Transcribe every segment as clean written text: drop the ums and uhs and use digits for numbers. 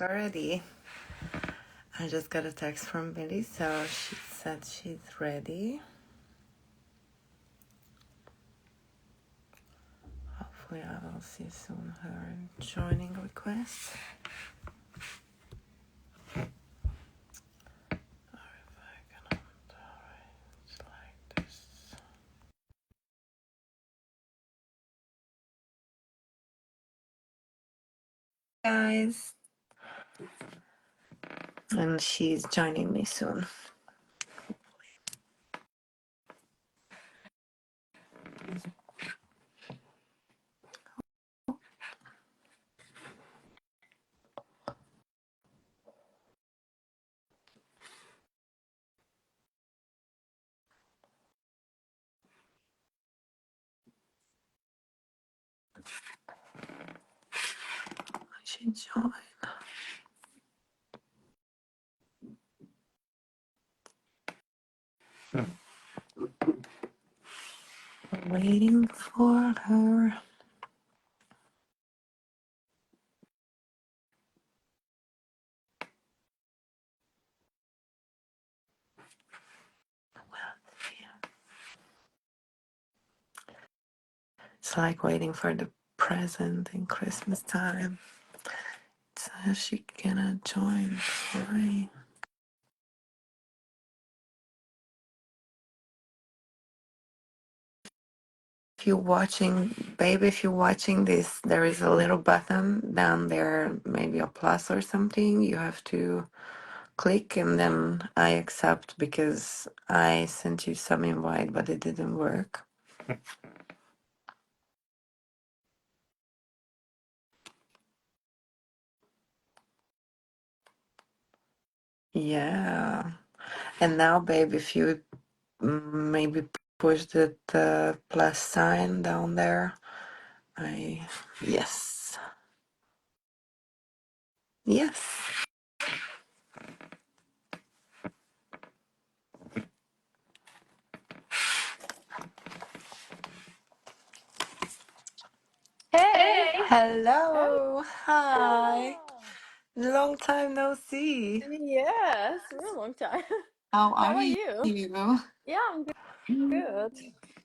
already. I just got a text from Billie, so she said she's ready. Hopefully, I will see soon her joining request. Or if I cannot, it's like this. Guys, and she's joining me soon. She joined. Waiting for her. It's like waiting for the present in Christmas time. So she gonna join. Right. If you're watching, baby, if you're watching this, there is a little button down there, maybe a plus or something. You have to click and then I accept because I sent you some invite, but it didn't work. Yeah. And now, babe, if you maybe push the plus sign down there, yes. Yes. Hey. Hello. Hi. Hello. Long time no see. Yes, real long time. How How are are you? you? You Yeah, I'm good.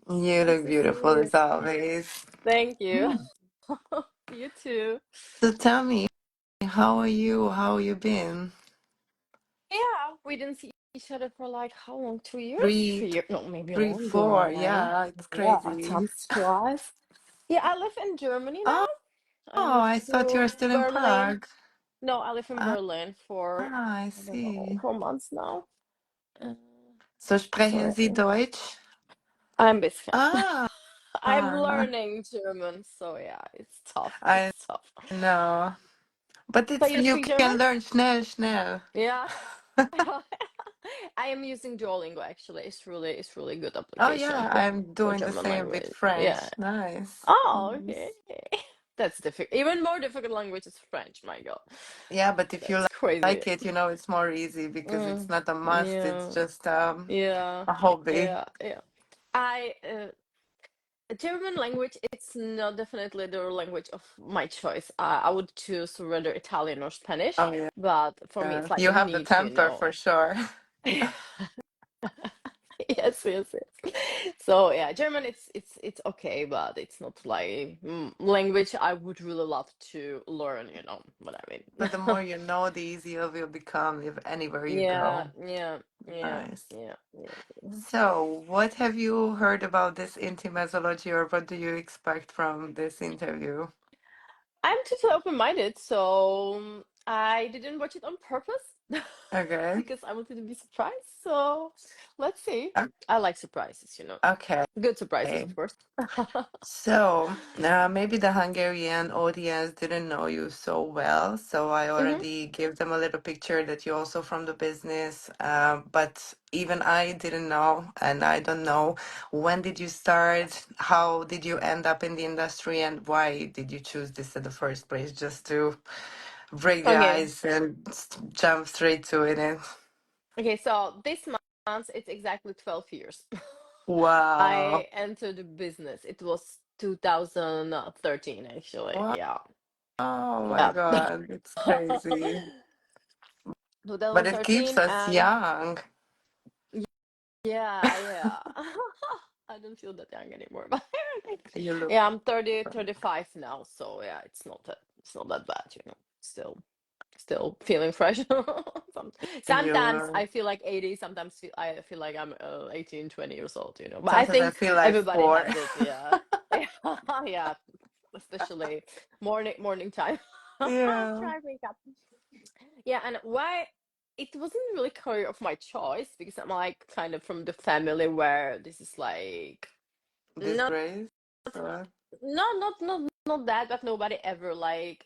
look Nice to see beautiful you. as always. Thank you. You too. So tell me, how are you? How you been? Yeah, we didn't see each other for like how long? 2 years? Three, 3 years? No, maybe three, longer, 4. right? Yeah, it's Yeah, crazy. time flies. Yeah, I live in Germany now. Oh, I moved I thought you to were still in Berlin. Prague. No, I live in Ah, Berlin for I I don't know, see. 4 months now. Uh, So so sprechen Sie yeah, Deutsch? ein bisschen. Ah, I'm learning German, so yeah, it's tough. I It's tough. know. But So it's you you speak German? can learn schnell, schnell. Yeah. I am using Duolingo actually. It's really good Oh application yeah, I'm for doing the German same with language. French. Yeah. Nice. Oh, okay. Nice. That's difficult. Even more difficult language is French. My God, Yeah, but if you that's crazy. like it, it's more easy because it's Mm, not a must. It's yeah, just yeah, a hobby. yeah. I German language, it's not definitely the language of my choice. I would choose rather Italian or Spanish, Oh but for me, yeah, it's like you a have the need, you temper know. for sure. Yes, yes, yes. So yeah, German, it's okay, but it's not like language I would really love to learn, you know what I But the mean. more you know, the easier it will become if anywhere you Yeah, go. yeah, yeah, Nice. yeah, yeah. So, what have you heard about this Intimezology, or what do you expect from this interview? I'm totally open-minded, so I didn't watch it on purpose Okay. because I wanted to be surprised. So let's see. O- I like surprises, you know. Okay. Good surprises, of course. So, maybe the Hungarian audience didn't know you so well, so I Hmm. already gave them a little picture that you're also from the business. But even I didn't know, and I don't know when did you start, how did you end up in the industry, and why did you choose this at the first place? Just to break the Okay. ice and jump straight to it. And Okay, so this month it's exactly 12 years. wow, I entered the business. It was 2013 actually. wow, Yeah. Oh my Yeah. God, it's crazy. But it keeps 2013, us and young. yeah, yeah. I don't feel that young anymore, but You look yeah, I'm 30, 35 now, so yeah, it's not that bad, you know. Still still feeling fresh. you Sometimes look. I feel like 80, sometimes I feel like I'm 18, 20 years old, you know. But I Sometimes I think feel like everybody four. has it, yeah. Yeah, especially morning time. After Yeah. I wake up. Yeah, and why it wasn't really career of my choice because I'm like kind of from the family where this is like not Disgrace. Or not that, but nobody ever like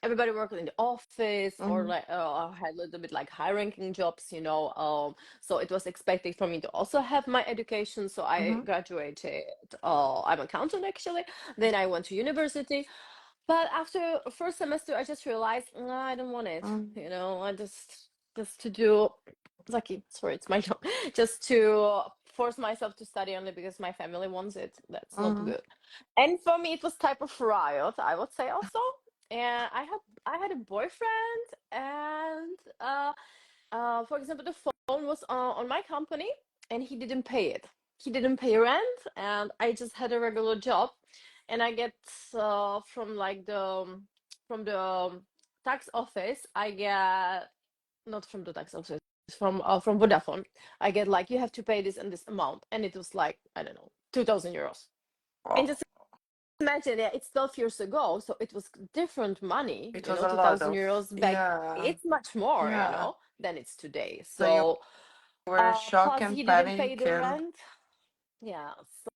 everybody worked in the office or mm-hmm. like had a little bit like high ranking jobs, you know. So it was expected for me to also have my education. So I Mm-hmm. graduated. I'm an accountant actually. Then I went to university, but after first semester, I just realized, "No, I don't want it. Mm-hmm. You know, I just to do lucky. Sorry, it's my job. Just to force myself to study only because my family wants it. That's not Mm-hmm. good. And for me, it was type of riot, I would say also. And I had a boyfriend, and for example, the phone was on my company, and he didn't pay it. He didn't pay rent, and I just had a regular job, and I get from like from the tax office, I get not from the tax office, from Vodafone. I get like you have to pay this and this amount, and it was like I don't know 2,000 euros. And Oh, just imagine, yeah, it's 12 years ago, so it was different money, it you was know, a lot 2,000 of, euros back. yeah. It's much more, you Yeah. know, than it's today. So you So, were shocked plus and he didn't pay panic the and rent. Yeah. So,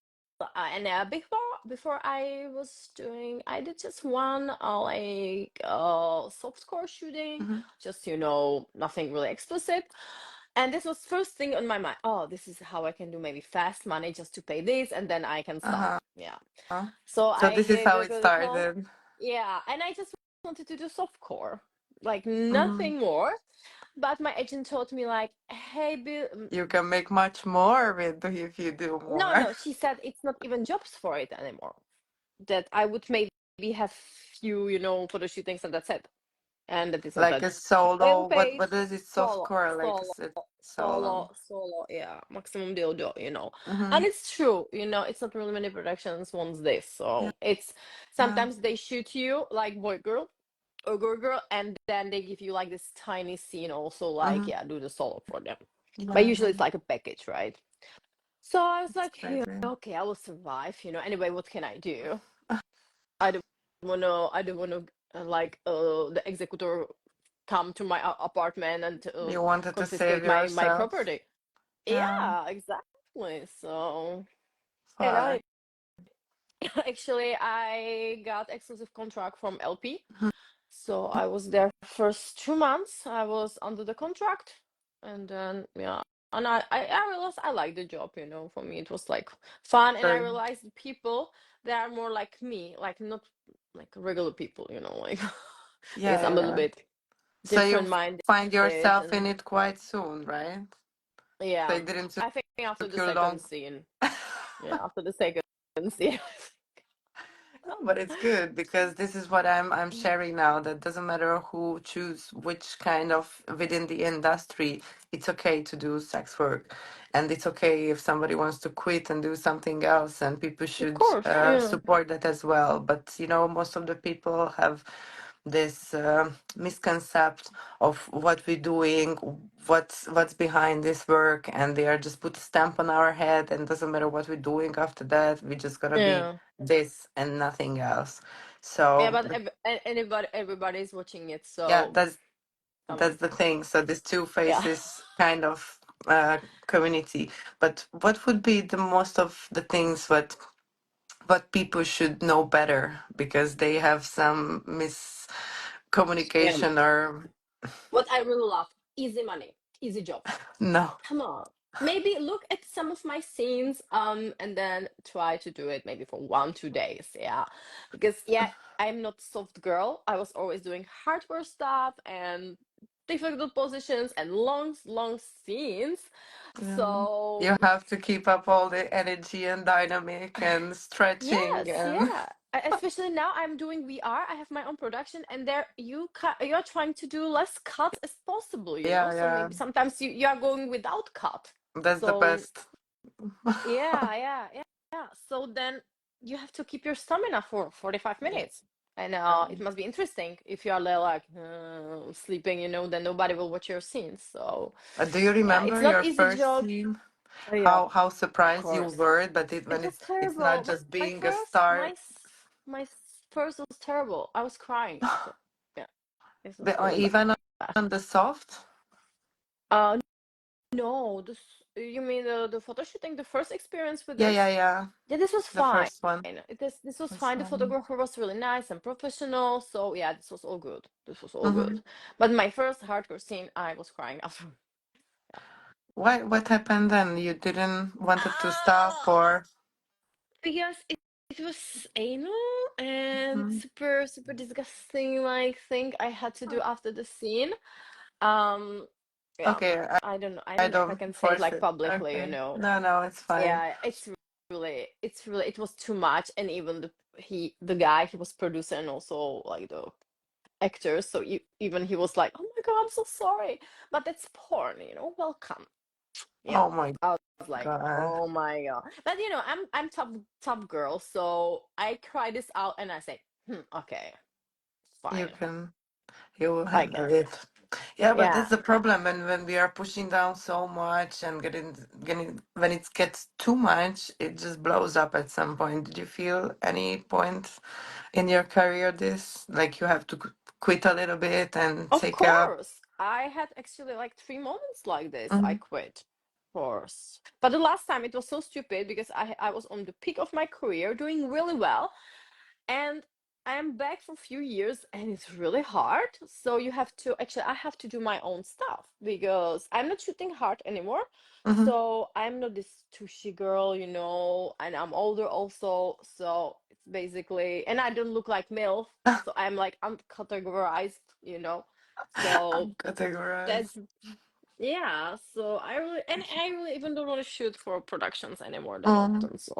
and before I was doing, I did just one like softcore shooting, mm-hmm. just you know, nothing really explicit. And this was first thing on my mind. Oh, this is how I can do maybe fast money just to pay this, and then I can stop. Uh-huh. Yeah. So So I this is how it got a call. started. Yeah, and I just wanted to do softcore, like Mm-hmm. nothing more. But my agent told me like, "Hey, Bill, You can make much more with if you do no, more. no." She said it's not even jobs for it anymore. That I would maybe have few, you know, photo shootings, and that's it. And that is not Like that a solo. unpaid. What is it? Solo, Softcore, like solo, a solo. solo. Yeah, maximum dildo, you know. Mm-hmm. And it's true, you know. It's not really many productions wants this. Yeah. So it's sometimes they shoot you like boy girl or girl girl, and then they give you like this tiny scene also, like Mm-hmm. yeah, do the solo for them. But Yeah. usually it's like a package, right? So I was It's like, yeah, crazy. okay, I will survive, you know. Anyway, what can I do? I don't wanna like the executor come to my apartment and You wanted to save confiscate my yourself. property. Yeah. Yeah, exactly. So, and Fuck. actually I got exclusive contract from LP. So I was there first 2 months. I was under the contract, and then yeah, and I realized I like the job. You know, for me it was like fun, and I Very. realized the people they are more like me, like not like regular people. You know, like because Yeah, I'm a little yeah. bit So you different minded, find yourself in and it quite soon, right? So yeah, it didn't I think after took the you second long. scene, yeah, after the second scene, No, but it's good because this is what I'm sharing now. That doesn't matter who choose which kind of within the industry, it's okay to do sex work, and it's okay if somebody wants to quit and do something else, and people of should course, yeah, support that as well. But you know, most of the people have this misconcept of what we're doing, what's behind this work, and they are just put a stamp on our head, and doesn't matter what we're doing after that. We're just gonna be yeah. this and nothing else. Yeah, So but everybody's watching it, yeah, so come that's on. the thing. So this two Yeah. faces kind of community. But what would be the most of the things what people should know better because they have some Yeah. miscommunication or What I really love, easy money, easy jobs. no. Come on. Maybe look at some of my scenes, and then try to do it maybe for 1, 2 days. Yeah. Because yeah, I'm not soft girl. I was always doing hardcore stuff and difficult positions and long scenes. Yeah. You So have to keep up all the energy and dynamic and stretching yes, and yeah. especially now I'm doing VR. I have my own production, and there you're trying to do less cuts as possible, you know. Yeah, So yeah. maybe sometimes you are going without cut. That's the So best. yeah. So then you have to keep your stamina for 45 Yeah. minutes. And it Um, must be interesting. If you are there like sleeping, you know, then nobody will watch your scenes. So do you yeah, it's remember not your easy first job. scene? Yeah, How of surprised you course. were, but It when was it's not terrible. just My being a first, star. first was terrible. I was crying after. Yeah, it was really Even bad. on the soft. Uh, no, this you mean the photo shooting, the first experience with Yeah, yeah, this? yeah. Yeah, this was The fine. first one. This was That's fine. The photographer was really nice and professional. So yeah, this was all good. This was all good. hmm But my first hardcore scene, I was crying after. Why? What happened then? You didn't wanted to stop, Ah, or? because it was anal and Mhm. super disgusting like thing I had to do after the scene. Um, yeah, Okay, I I don't know if I don't can say it force like it. publicly, you Okay. know. No, no, it's fine. Yeah, it's really it was too much, and even the guy he was producer and also like the actor, so even he was like, oh my god, I'm so sorry, but that's porn, you know, welcome. Yeah, Oh my I was like, God. oh my god, but you know, I'm top girl, so I cry this out and I say, okay, You fine, can, you will I handle can. it. Yeah, but Yeah, that's the problem when we are pushing down so much and getting when it gets too much, it just blows up at some point. Did you feel any point in your career this like you have to quit a little bit and of take a course. I had actually like 3 moments like this. I Mhm. quit. Of course. But the last time it was so stupid because I was on the peak of my career, doing really well, and I am back for a few years and it's really hard. So you have to actually I have to do my own stuff because I'm not shooting hard anymore. Mhm. So I'm not this tushy girl, you know, and I'm older also. So it's basically and I don't look like MILF. So I'm like uncategorized, you know. So Categorize. that's yeah. So I really even don't want to shoot for productions anymore that Mm. often. So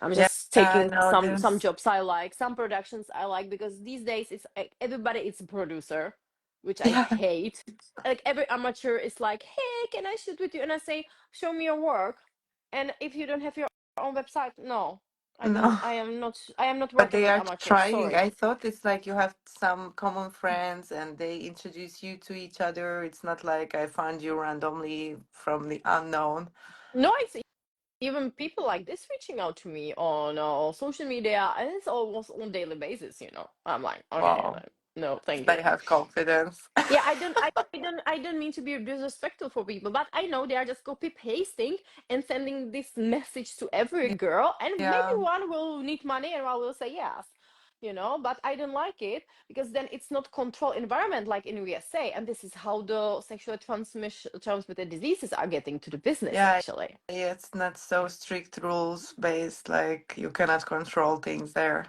I'm Yeah, just I taking know some this. jobs I like, some productions I like because these days it's like everybody is a producer, which I Yeah, hate. Like every amateur is like, "Hey, can I shoot with you?" And I say, "Show me your work." And if you don't have your own website, no, I don't. no. I am not But working they with are amateurs. trying. Sorry. I thought it's like you have some common friends and they introduce you to each other. It's not like I found you randomly from the unknown. No, it's even people like this reaching out to me on social media, and it's almost on daily basis. You know, I'm like, okay, Wow. no, thank you. They have confidence. Yeah, I don't mean to be disrespectful for people, but I know they are just copy pasting and sending this message to every girl, and maybe Yeah. one will need money and one will say yes, you know. But I don't like it because then it's not control environment like in USA, and this is how the sexually transmitted diseases are getting to the business Yeah. actually. Yeah, it's not so strict rules based, like you cannot control things there.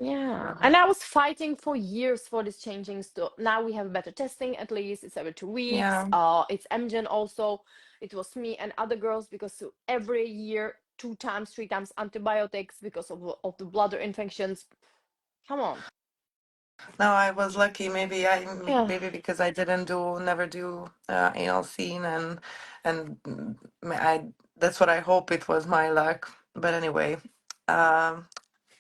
Yeah, Yeah. and I was fighting for years for this changing. So now we have better testing. At least it's every 2 weeks. Yeah. It's MGen also. It was me and other girls because every year, 2 times, 3 times antibiotics because of the bladder infections. Come on. No, I was lucky. Yeah. Maybe because I didn't do never do anal scene and I that's what I hope it was my luck. But anyway, um,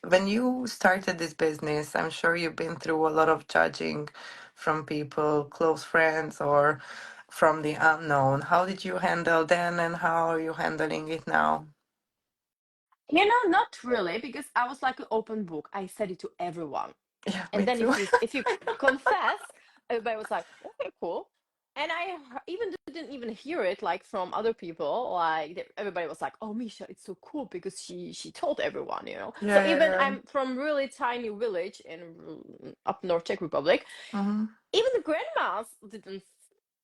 when you started this business, I'm sure you've been through a lot of judging from people, close friends, or from the unknown. How did you handle then, and how are you handling it now? You know, not really, because I was like an open book. I said it to everyone. Yeah, And me then too. if you confess, everybody was like, okay, cool. And even didn't even hear it like from other people. Like everybody was like, oh, Misha, it's so cool because she told everyone, you know. So Yeah, yeah, even yeah. I'm from really tiny village in up north Czech Republic. Mm-hmm. Even the grandmas didn't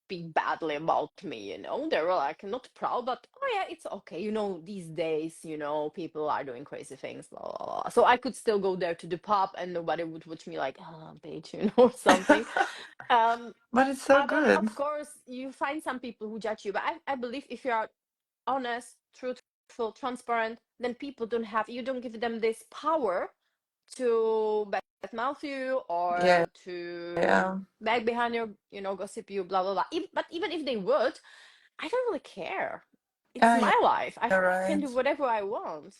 speak badly about me, you know. They were like not proud, but oh yeah, it's okay. You know, these days, you know, people are doing crazy things, blah blah blah. So I could still go there to the pub and nobody would watch me like, oh, bitch, you know, or something. Um, But it's so then good. of course you find some people who judge you, but I believe if you are honest, truthful, transparent, then people don't have you don't give them this power to badmouth you Yeah, or to yeah, back behind your, gossip you, blah blah blah. But even if they would, I don't really care. It's yeah. my life. I You're can do right. whatever I want,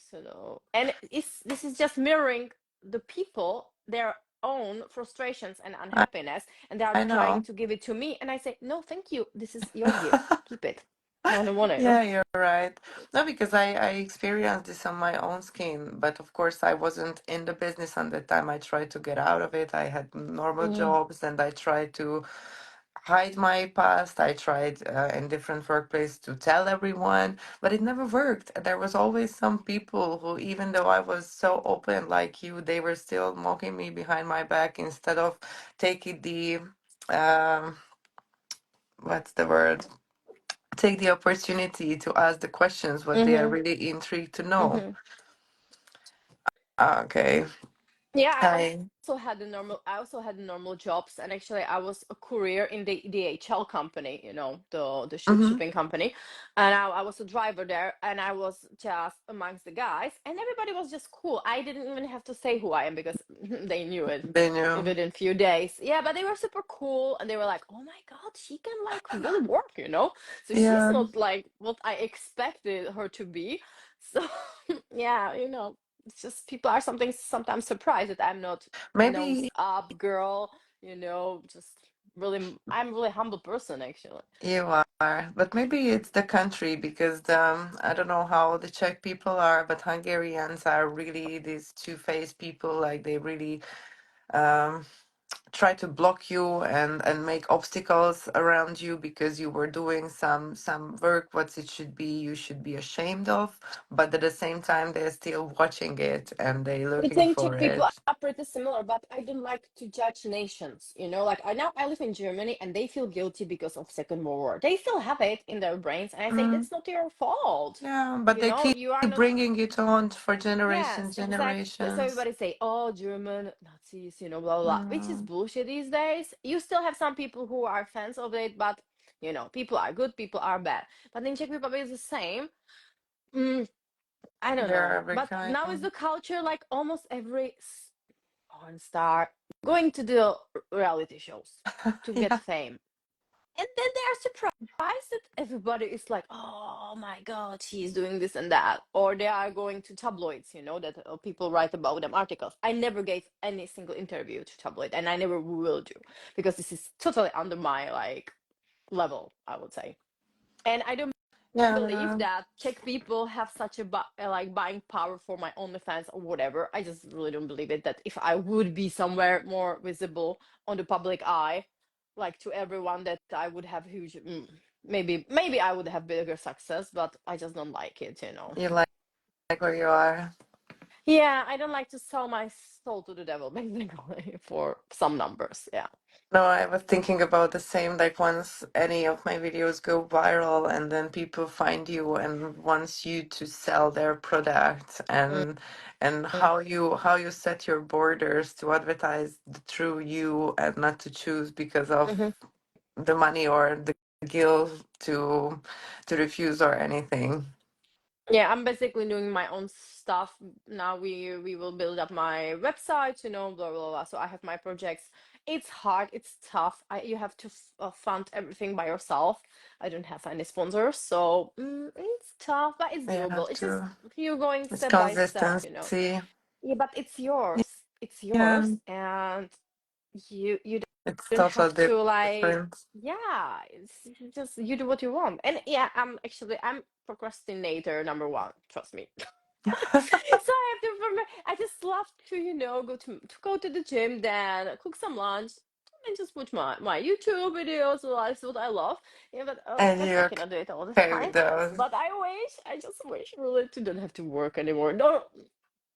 And this is just mirroring the people, their own frustrations and I, unhappiness, and they are I trying know. to give it to me, and I say, no, thank you. This is your gift. Keep it. I don't want it. Yeah, you're right. No, because I experienced this on my own skin, but of course I wasn't in the business at the time. I tried to get out of it. I had normal Mm. jobs and I tried to hide my past. I tried in different workplaces to tell everyone, but it never worked. There was always some people who, even though I was so open like you, they were still mocking me behind my back instead of taking the um, what's the word? Take the opportunity to ask the questions what they are Mm-hmm. really intrigued to know. Mm-hmm. Okay. Yeah, I I also had normal jobs, and actually I was a courier in the DHL company, the hmm shipping company. And I was a driver there, and I was just amongst the guys, and everybody was just cool. I didn't even have to say who I am because they knew it they knew. within few days. Yeah, but they were super cool, and they were like, "Oh my God, she can like really work. So she's Yeah. not like what I expected her to be." So yeah, it's just people are sometimes surprised that I'm not nose Maybe up girl, just really I'm a really humble person actually. you are, but maybe it's the country because I don't know how the Czech people are, but Hungarians are really these two-faced people. Like they really um, try to block you and make obstacles around you because you were doing some work what it should be you should be ashamed of, but at the same time they're still watching it and they I looking think for Czech people it. are pretty similar, but I don't like to judge nations. Like I live in Germany, and they feel guilty because of Second World War. They still have it in their brains, and I say Mm, that's not your fault. yeah, but they keep You are not. bringing it on for Yes, exactly. So generations. everybody say, "Oh, German Nazis," blah blah blah, which is Mm, bullshit these days. You still have some people who are fans of it, but people are good, people are bad. But in Czech Republic, it's the same. Mm, I don't they're know, every but now is kind. the culture like almost every porn star going to the reality shows to get Yeah, fame, and then they are surprised that everybody is like, "Oh my God, she's doing this and that," or they are going to tabloids, that people write about them articles. I never gave any single interview to tabloid, and I never will do, because this is totally under my like level, I would say. And I don't believe yeah, that Czech people have such a like buying power for my OnlyFans or whatever. I just really don't believe it. That if I would be somewhere more visible on the public eye, like to everyone, that I would have huge. Maybe I would have bigger success, but I just don't like it. you like where you are. Yeah, I don't like to sell my soul to the devil, basically, for some numbers. Yeah. No, I was thinking about the same, like once any of my videos go viral and then people find you and wants you to sell their product and how you set your borders to advertise the true you and not to choose because of Mm-hmm. the money or the guilt to refuse or anything. Yeah, I'm basically doing my own stuff now. We will build up my website, blah blah blah. So I have my projects. It's hard, it's tough. You have to fund everything by yourself. I don't have any sponsors, so it's tough, but it's You doable. have It's just to. you're going It's step by step. consistency. Yeah, but it's yours. It's Yeah, yours, and you it's don't have totally to like. different. Yeah, it's just you do what you want. And yeah, I'm procrastinator number one, trust me. So I have to remember, I just love to go to the gym, then cook some lunch, and just watch my YouTube videos. So that's what I love. Yeah, And but I you're cannot do it all the okay time. with those. But I just wish really to don't have to work anymore. No,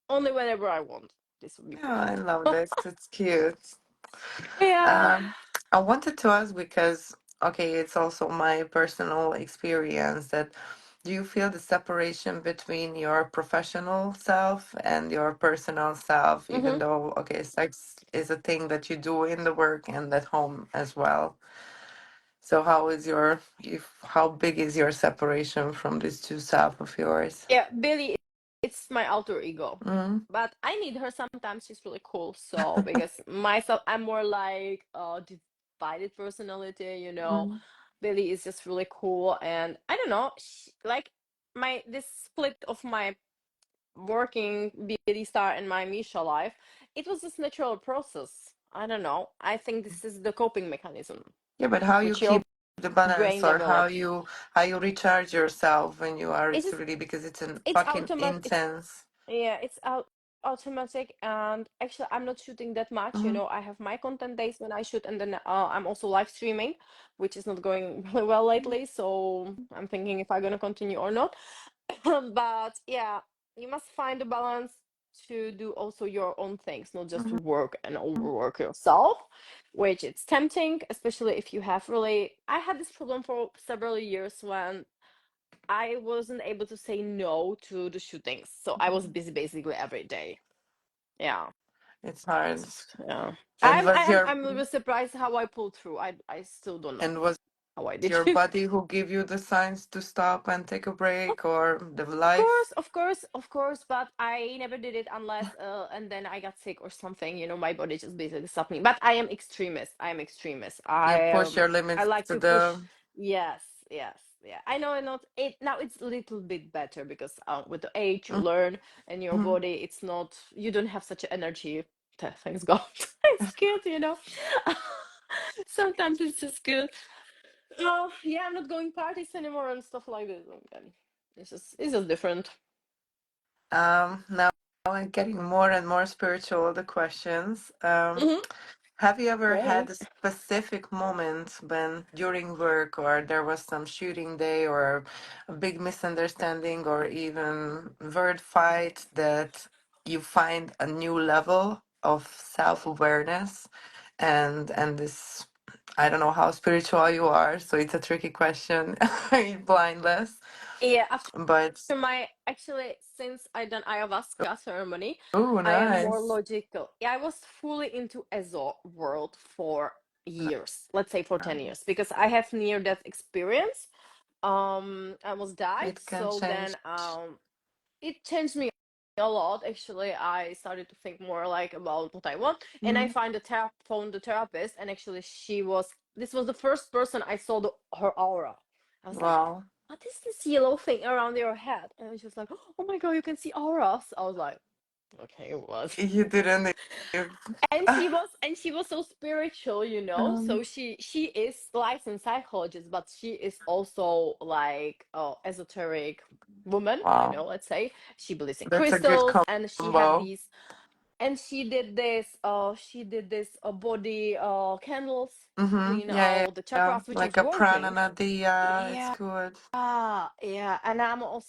only whenever I want. This would be Yeah, I perfect. love this. It's cute. Yeah. Um, I wanted to ask because, okay, it's also my personal experience that do you feel the separation between your professional self and your personal self, even Mm-hmm. though, okay, sex is a thing that you do in the work and at home as well. So how big is your separation from these two self of yours? Yeah, Billy, it's she's my alter ego. Mm, But I need her sometimes. She's really cool. So because myself, I'm more like divided personality. mm, Billy is just really cool, and I don't know, like my this split of my working Billie Star and my Misha life, it was this natural process. I don't know. I think this is the coping mechanism yeah, but how you which your keep the balance, brain or how develops. you recharge yourself when you are It's just really, because it's an it's fucking automatic. intense. Yeah, it's automatic, and actually I'm not shooting that much. Mm, I have my content days when I shoot, and then I'm also live streaming, which is not going really well lately. So I'm thinking if I'm gonna continue or not. But yeah, you must find a balance to do also your own things, not just to mhm, work and overwork yourself, which it's tempting, especially if you have really. I had this problem for several years when I wasn't able to say no to the shootings, so I was mhm. busy basically every day. Yeah, It's hard. yeah. And I'm was I'm your I'm really surprised how I pulled through. I still don't know and was how I did your it. body who give you the signs to stop and take a break, or the Of life? course, of course, of course, but I never did it unless and then I got sick or something. My body just basically stopped me. But I am extremist. I am extremist. You I push your I limits like to to push. the. Yes, yes, yeah. I know, not it now. It's a little bit better because with the age you Mhm, learn, and your body, it's not, you don't have such energy. Thanks God, it's good. Sometimes it's just good. Oh yeah, I'm not going parties anymore and stuff like this. Okay. It's just different. now I'm getting more and more spiritual, the questions. Hmm. Have you ever Okay. had a specific moment when during work, or there was some shooting day, or a big misunderstanding, or even word fight, that you find a new level of self-awareness, and this, I don't know how spiritual you are, so it's a tricky question. Blindless, Yeah, after but my actually, since I done ayahuasca ceremony, oh, I am more nice. logical. Yeah, I was fully into ESO world for years, let's say for 10 Nice. years, because I have near death experience. I was died, It can so change. then it changed me a lot. Actually, I started to think more like about what I want, and I Mhm. found the therapist, and actually this was the first person I saw her aura. I was like, Wow. what is this yellow thing around your head? And I was just like, oh my god, you can see auras. I was like, okay, what? You didn't even. And she was so spiritual, so Um, she is licensed psychologist, but she is also like esoteric woman, wow. let's say. She believes in That's a good crystals, and she have combo. these, and she did this body candles to Mm-hmm. clean Yeah, yeah, out the yeah. chakras, which Like is a prana working. nadia. It's Yeah. good. Yeah, and I'm a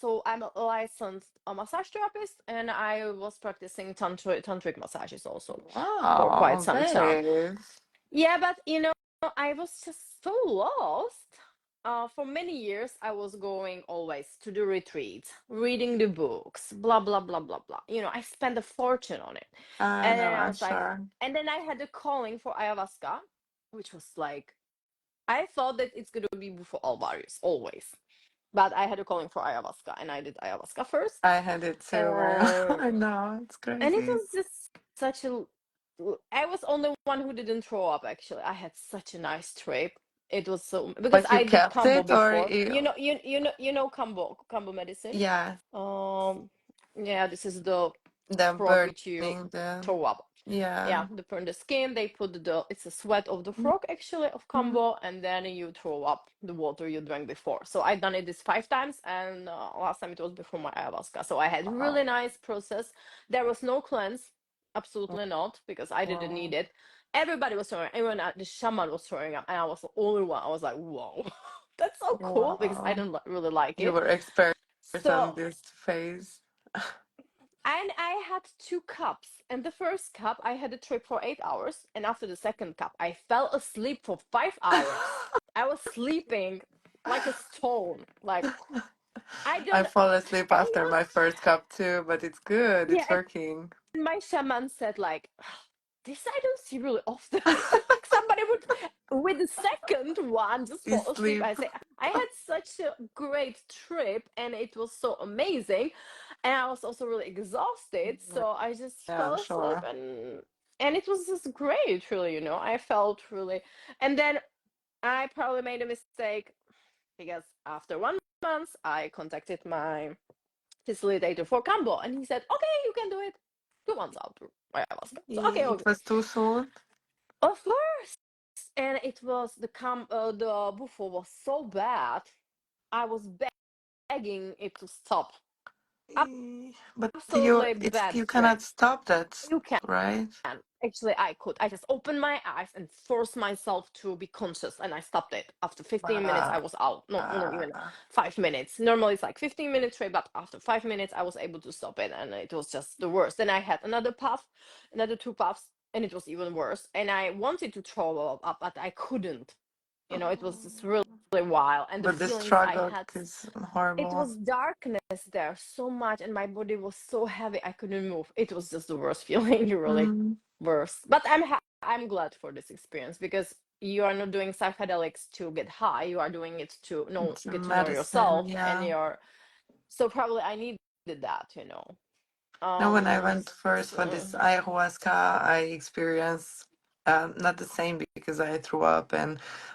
licensed massage therapist, and I was practicing tantric massages also for quite Wow, some time. babe. Yeah, but I was just so lost. For many years, I was going always to the retreats, reading the books, blah blah blah blah blah. I spent a fortune on it, I and know, then I I'm was like, sure. and then I had a calling for ayahuasca, which was like, I thought that it's gonna be before all barriers, always. But I had a calling for ayahuasca, and I did ayahuasca first. I had it too. And I know, it's and it crazy. was just such a I was only one who didn't throw up, actually. I had such a nice trip. It was so, because But you I did kept combo it, or before. you, You know combo medicine. yeah, Um yeah, this is the the frog which you burning, the, throw up. yeah. Yeah, they burn the skin, they put it's a sweat of the frog, actually, of Mhm. combo, and then you throw up the water you drank before. So I done it this 5 times, and last time it was before my ayahuasca. So I had Wow. really nice process. There was no cleanse, absolutely not, because I didn't need Wow. it. Everybody was throwing, even the shaman was throwing up, and I was the only one. I was like, whoa, that's so cool, because I Wow. don't really like You it. were expert So, on this phase. and I had 2 cups. And the first cup, I had a trip for 8 hours. And after the second cup, I fell asleep for 5 hours. I was sleeping like a stone. Like, I I don't, fall asleep and it after was, my first cup too, but it's good. yeah. It's working. And my shaman said, like, this I don't see really often. Like, somebody would, with the second one, just You fall asleep. sleep. I say, I had such a great trip, and it was so amazing. and I was also really exhausted, so I just Yeah, fell asleep, sure. and it was just great, really, I felt really. And then I probably made a mistake, because after 1 month I contacted my facilitator for Cambo, and he said, okay, you can do it 2 months after I was. So okay, It okay, was too soon. of course. And it was the buffo was so bad. I was begging it to stop. But Absolutely it's bad you strain. cannot stop that, You can. right? Actually, I could. I just opened my eyes and forced myself to be conscious, and I stopped it. After 15 minutes, I Wow. was out. No, not even 5 minutes. Normally, it's like 15 minutes straight, but after 5 minutes, I was able to stop it, and it was just the worst. Then I had another puff, another two puffs, and it was even worse. And I wanted to throw up, but I couldn't. It was just really, really wild, and the But the feelings I struggle had, is it horrible. was darkness there so much, and my body was so heavy I couldn't move. It was just the worst feeling, really Mm, worst. But I'm glad for this experience, because you are not doing psychedelics to get high. You are doing it to it's a get to know medicine, yourself, and yeah. your. So probably I needed that. No, when I went first for So, this ayahuasca, I experienced not the same because I threw up,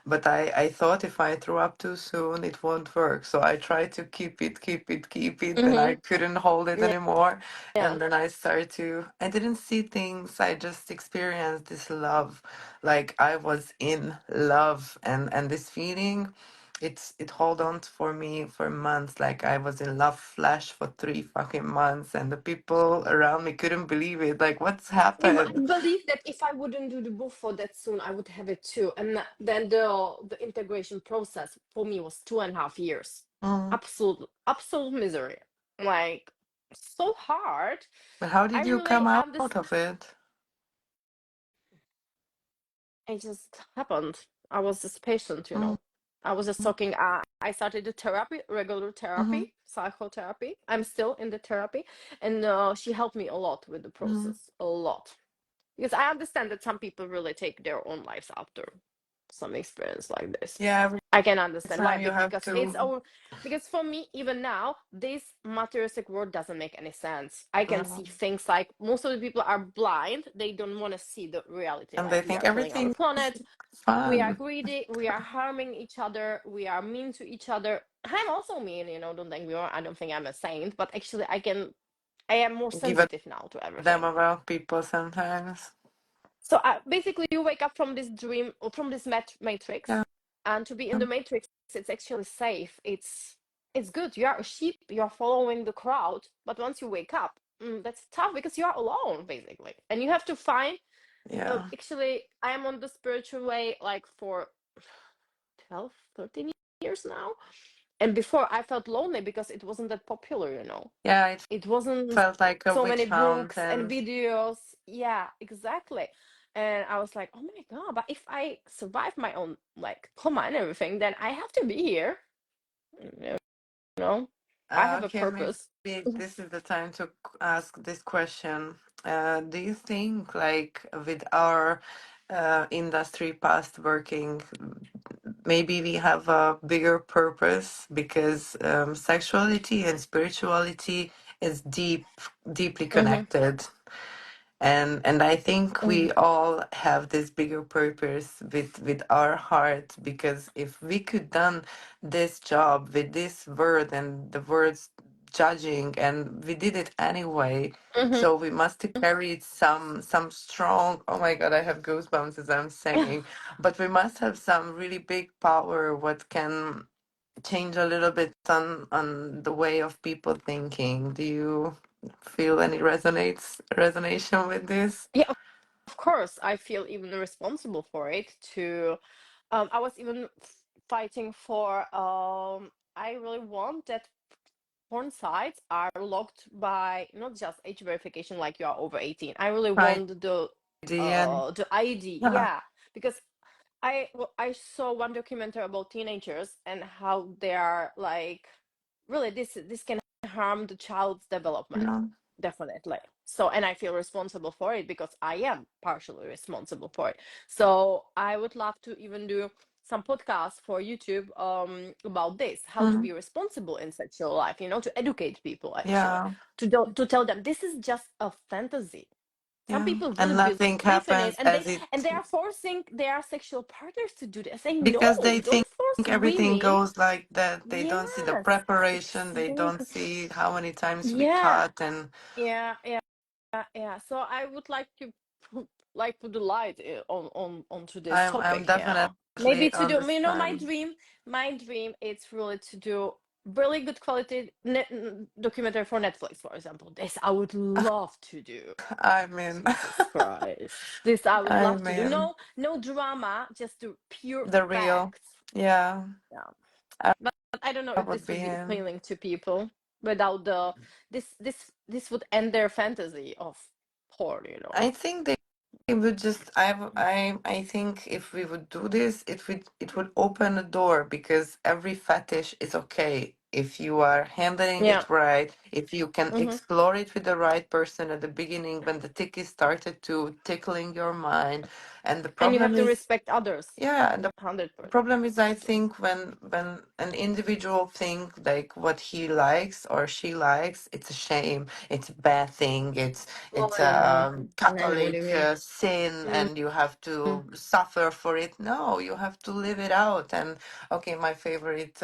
but I thought if I threw up too soon, it won't work. So I tried to keep it, and I hmm couldn't hold it yeah, anymore. yeah. And then I didn't see things. I just experienced this love, like I was in love, and this feeling. It hold on for me for months. Like I was in love flash for 3 fucking months, and the people around me couldn't believe it. Like, what's Same. I happened? believe that if I wouldn't do the buffo that soon, I would have it too. And then the integration process for me was 2.5 years. Mm. Absolute misery. Like, so hard. But how I did you really come out understand. of it? It just happened. I was just patient. Mm. I was just talking. I started the therapy, regular Mm-hmm. therapy, psychotherapy. I'm still in the therapy, and she helped me a lot with the Mm. process, a lot. Because I understand that some people really take their own lives after some experience like this. Yeah, every I can understand why, time you have because it's to. our. Because for me, even now, this materialistic world doesn't make any sense. I can see things like most of the people are blind. They don't want to see the reality. And they Like, we think are killing our everything is planet. We are fun. greedy. We are harming each other. We are mean to each other. I'm also mean. Don't think me wrong. I don't think I'm a saint, but actually, I am more Give a sensitive now to damn everything. about people sometimes. So basically, you wake up from this dream, or from this matrix, Yeah. and to be in the matrix, it's actually safe. It's good. You are a sheep. You are following the crowd. But once you wake up, that's tough, because you are alone, basically, and you have to find. Yeah. Actually, I am on the spiritual way like for 12, 13 years now, and before I felt lonely because it wasn't that popular. Yeah, it It wasn't felt like a so many witch hunt, books and and videos. Yeah, exactly. And I was like, oh my god, but if I survive my own like coma and everything, then I have to be here. You know, I have a okay, purpose. maybe this is the time to ask this question. Do you think, like, with our industry past working, maybe we have a bigger purpose because sexuality and spirituality is deeply Mm-hmm, connected, and I think mm-hmm, we all have this bigger purpose with our heart, because if we could done this job with this word and the words judging, and we did it anyway, mm-hmm. so we must have carried some strong, oh my god, I have goosebumps as I'm saying, but we must have some really big power what can change a little bit on the way of people thinking. Do you feel any resonation with this? Yeah, of course. I feel even responsible for it. To, I was even fighting for. I really want that porn sites are locked by not just age verification, like you are over 18. I really Right. want And the ID. yeah, Yeah, because I saw one documentary about teenagers and how they are like, really, this can harm the child's development, yeah, definitely. So, and I feel responsible for it because I am partially responsible for it. So I would love to even do some podcasts for YouTube about this, how to Mm, be responsible in sexual life, to educate people actually, yeah, to tell them this is just a fantasy. Some yeah. people And really nothing believe in it, happens and they as it and they are forcing their sexual partners to do this, saying no, because they think don't force everything women. goes like that. They don't see the Yes, preparation. They don't exactly. see how many times we Yeah, cut. And yeah, yeah, yeah. So I would like to put the light onto this I'm topic. Yeah, definitely maybe to do. My understand. dream, it's really to do really good quality documentary for Netflix, for example. This I would love to do. I mean, Jesus Christ. This I would I love to do. mean, No drama, just the pure the real, facts. yeah, Yeah. I, But I don't know I if would this be would be him. appealing to people without the this would end their fantasy of porn. I think they would just. I think if we would do this, it would open a door because every fetish is okay if you are handling Yeah. it right. If you can Hmm. explore it with the right person at the beginning when the ticky started to tickling your mind, and the And you have problem to is, respect others. yeah, and the 100%. problem is, I think when an individual think like what he likes or she likes, it's a shame. It's a bad thing. It's Oh yeah. a I know what you Catholic mean. sin, Mm-hmm. and you have to suffer for it. No, you have to live it out. And okay, my favorite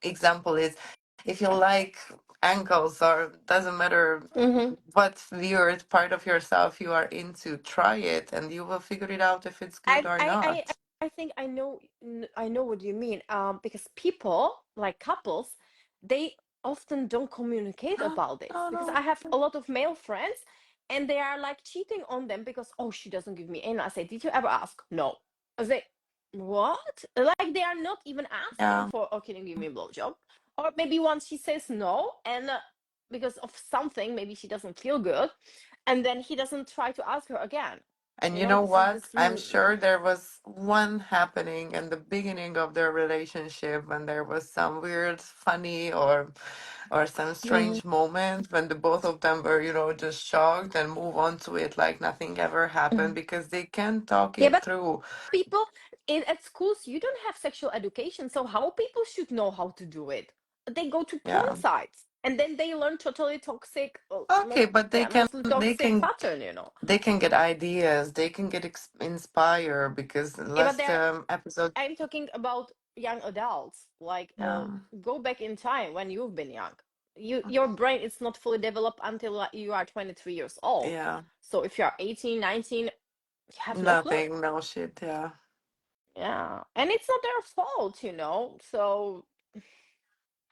example is if you like ankles or doesn't matter Mm-hmm. what weird part of yourself you are into, try it, and you will figure it out if it's good I or I I not. I think I know what you mean. Because people like couples, they often don't communicate No, about this. no, Because no. I have a lot of male friends, and they are like cheating on them because oh she doesn't give me any. I say, did you ever ask? No. I say, what? Like they are not even asking Yeah. for oh can you give me a blowjob? Or maybe once she says no, and because of something, maybe she doesn't feel good, and then he doesn't try to ask her again. And you know This is what? this. I'm sure there was one happening in the beginning of their relationship when there was some weird, funny, or some Mhm. strange moment when the both of them were, just shocked and move on to it like nothing ever happened Mhm. because they can talk Yeah, it but through. people at schools, you don't have sexual education, so how people should know how to do it? They go to porn Yeah. sites and then they learn totally toxic, Okay, but they can mostly they toxic can pattern. they can get ideas. They can get inspired because the Yeah, but last there, episode, I'm talking about young adults. Like, yeah. go back in time when you've been young. Your brain is not fully developed until you are 23 years old. Yeah. So if you are 18, 19, you have no clue. Nothing, no shit, yeah. Yeah, and it's not their fault. So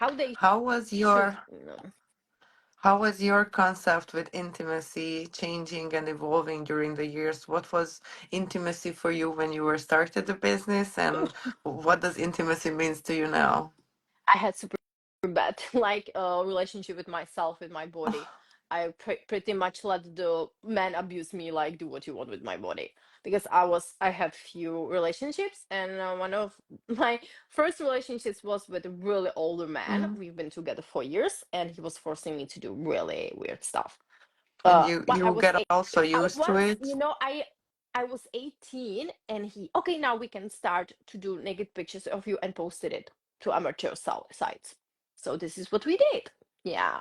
how they How was should, your how was your concept with intimacy changing and evolving during the years? What was intimacy for you when you were started the business, and what does intimacy means to you now? I had super bad like relationship with myself, with my body. I pretty much let the man abuse me, like do what you want with my body. Because I had few relationships, and one of my first relationships was with a really older man. Mm. We've been together for years, and he was forcing me to do really weird stuff. And you But I you was get also used to once, it, I was 18, and he okay, now we can start to do naked pictures of you and posted it to amateur sites. So this is what we did. Yeah.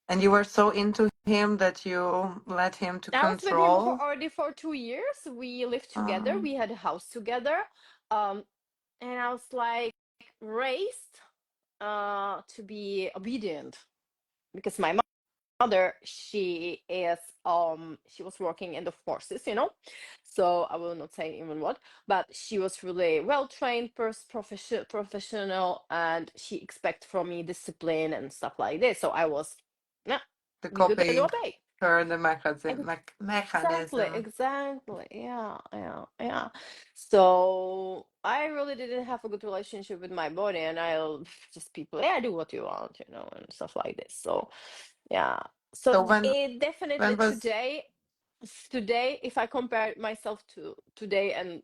and you were so into him that you let him to I was with him for control. already for 2 years. We lived together. Um, We had a house together. Um, and I was like raised to be obedient because my mother, she was working in the forces. So I will not say even what, but she was really well trained professional, and she expect from me discipline and stuff like this. So I was, yeah, the be good and copying obey. her, the mechanism, Exactly, mechanism. exactly. Yeah, yeah, yeah. So I really didn't have a good relationship with my body, and I'll just people, yeah, do what you want, and stuff like this. So yeah. So So it definitely when was today, if I compare myself to today and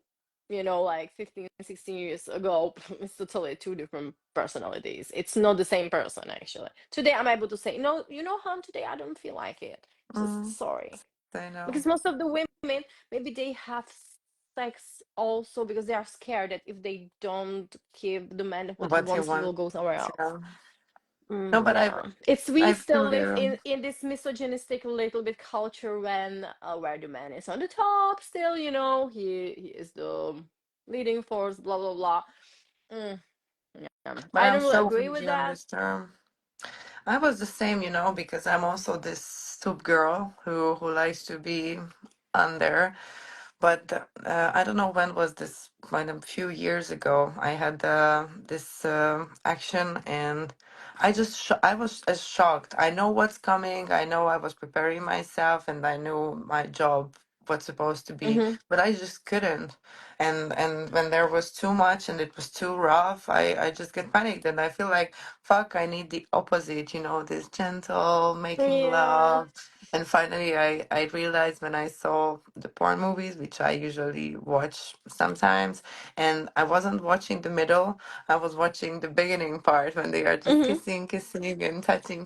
like 15, 16 years ago, it's totally two different personalities. It's not the same person actually. Today I'm able to say, no, Han, today I don't feel like it. Just mm, sorry. I know. Because most of the women, maybe they have sex also because they are scared that if they don't give the man what he What you wants, he want. will go somewhere else. Yeah. No, but Yeah, it's we I still feel live you. in this misogynistic little bit culture when where the man is on the top still, he is the leading force, blah blah blah. Mm, yeah. But I I'm don't really so agree with with you on that. this term. I was the same, because I'm also this soup girl who likes to be under. But I don't know when was this, when a few years ago, I had this action, and I was as shocked. I know what's coming. I know I was preparing myself, and I knew my job what's supposed to be, Mm-hmm. but I just couldn't. And when there was too much and it was too rough, I just get panicked, and I feel like, fuck, I need the opposite, this gentle making Yeah. love. And finally, I realized when I saw the porn movies, which I usually watch sometimes, and I wasn't watching the middle, I was watching the beginning part when they are just Mm-hmm. kissing, and touching.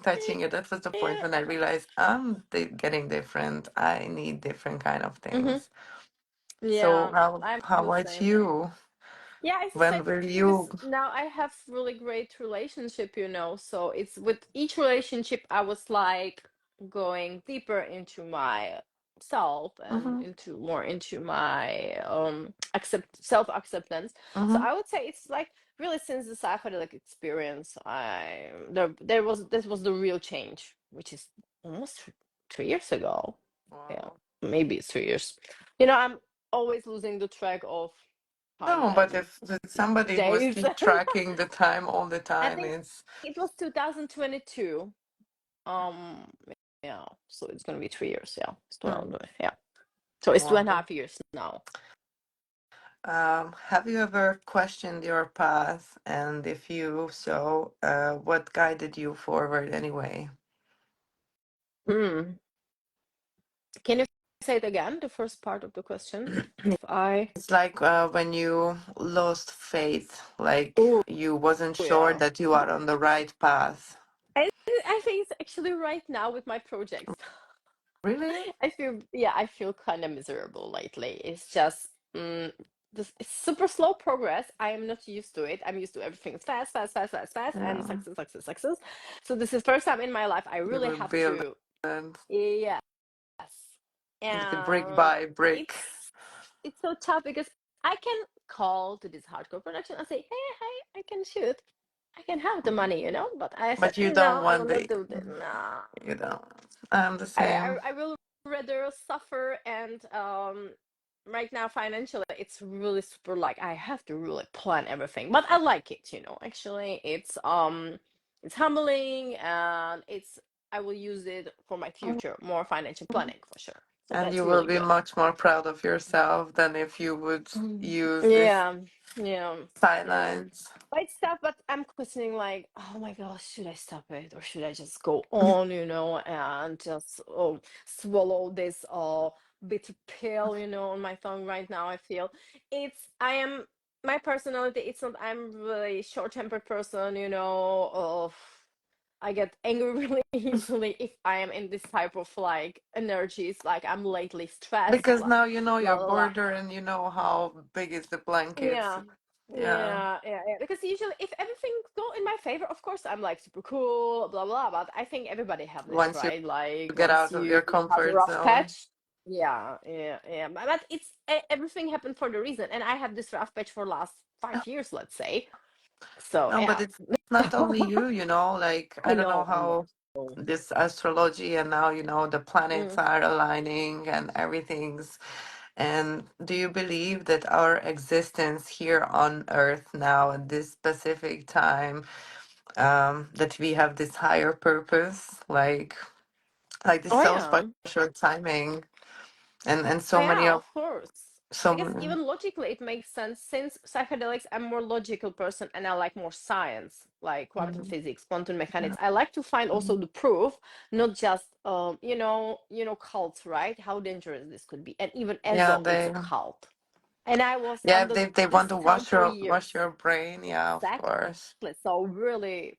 And that was the point Yeah. when I realized I'm getting different. I need different kind of Mm-hmm. things. So Yeah. I'm how the about same. you? Yeah, it's the same When will because you? now I have really great relationship, so it's with each relationship I was like going deeper into my self and Mm-hmm, into my accept self acceptance. So mm-hmm. I would say it's like really since the psychedelic experience, there was this was the real change, which is almost 3 years ago. Yeah, Wow. maybe it's 3 years. I'm always losing the track of time No, but and if it's somebody who is days. keep tracking the time all the I time, think it's it was 2022. Yeah, so it's gonna be 3 years. Yeah, it's hmm, 2020. Yeah, so it's two and a wow. half years now. Have you ever questioned your path? And if you so, what guided you forward anyway? Hmm. Can you say it again? The first part of the question. If I. It's like when you lost faith, like Oh you wasn't sure yeah. that you are on the right path. I, I think it's actually right now with my projects. Really? I feel kind of miserable lately. It's just this it's super slow progress. I am not used to it. I'm used to everything fast, fast, fast, fast, fast, and Yeah. success, success, success. So this is first time in my life I You really will have build to, it yes, like brick and by brick, it's so tough because I can call to this hardcore production and say, hey, hey, I can shoot, I can have the money, but I said but you don't no, I will want not the. do that. No, You don't. I'm the I, same. I, I will rather suffer and right now financially it's really super like I have to really plan everything. But I like it. Actually it's humbling and it's I will use it for my future, more financial planning for sure. So And that's you will really be good. much more proud of yourself than if you would use this Yeah, yeah, yeah. silence. But it's tough, but I'm questioning like, oh my gosh, should I stop it or should I just go on, and just swallow this bitter pill, on my tongue right now. I feel I am my personality, it's not I'm really short-tempered person. I get angry really easily if I am in this type of like energies, like I'm lately stressed, Because like now you know blah your blah blah. border and you know how big is the blankets. Yeah. Yeah. Yeah. Because usually, if everything go in my favor, of course, I'm like super cool, blah blah. But I think everybody have this, Once you right? Like get once out of your you have a comfort rough zone. patch. Yeah. But everything happened for the reason, and I have this rough patch for last 5 years, let's say. So No, but yeah, it's not only you, like I I don't know know, I know. how this astrology and now the planets Mm. are aligning and everything's. And do you believe that our existence here on Earth now at this specific time, that we have this higher purpose, like this Oh so yeah. special timing, and Oh so many yeah, of of course. so Because many. even logically it makes sense since psychedelics I'm more logical person and I like more science, like quantum Mhm. physics, quantum mechanics. I like to find also the proof, not just cults, right? How dangerous this could be. And even Yeah, ESO, it's they a cult. And I was yeah, if under they want this to term wash for your years. brain, yeah, of Exactly. course. So really